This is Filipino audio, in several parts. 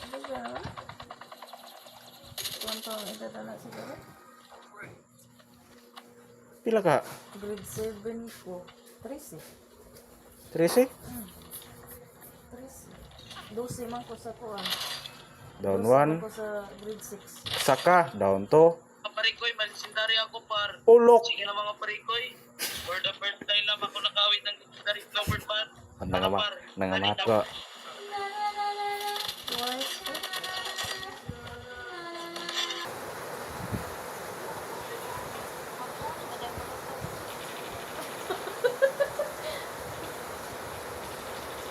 Ano ba naman? Tuwan-tuwan ang edad na siguro. Pila ka? Grade 7 ko. 13. 13? 13. 12 man ko sa kuwan. Down 12 man 1. ko sa grade 6. Saka, down 2. Parikoy, malisindari ako par. Ulok. Sige na mga parikoy. For the first time lang ako nakawit ng legendary flower par. Nangamat ko. Twice ko.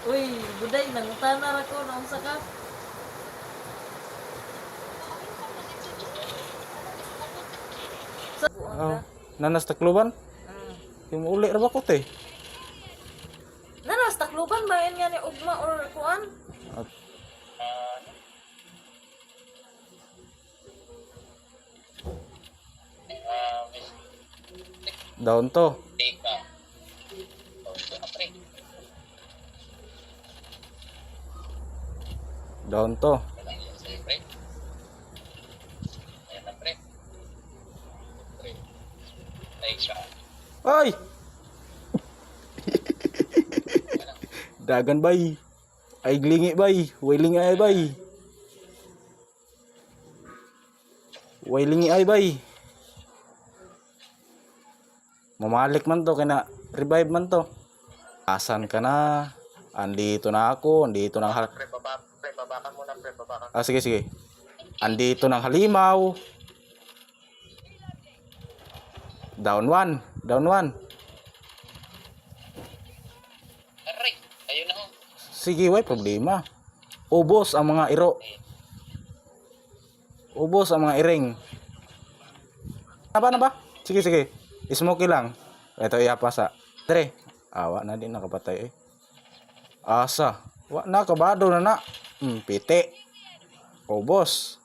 Uy, buday, nangutana ako na unsa ka. Sa Oh, nanas takluban? Yung uli ra ba ko te? nanas takluban ba yan nga ni ugma or kuan? Down 2. Teka. Down 2. Sige, pre. Ayan na, pre. Pre. Ay, siya. Ay! Dagan bay. Ay glingi bay. Wailing ay bay. Wailing ay bay. Mamalik man to kina revive man to. Asan ka na? Andito na ako, andito ng Pre, babakan muna, pre, babakan. sige sige. Andito ng halimaw. Down 1, down 1. Aray, ayun na ho. Sige, way problema. Ubos ang mga iro. Ubos ang mga iring. Na ba? Sige sige. Smoky lang. Ito iyapa sa. Tre. Awa na din nakapatay eh. Asa. Wa na kabado na na. Piti. Ubos.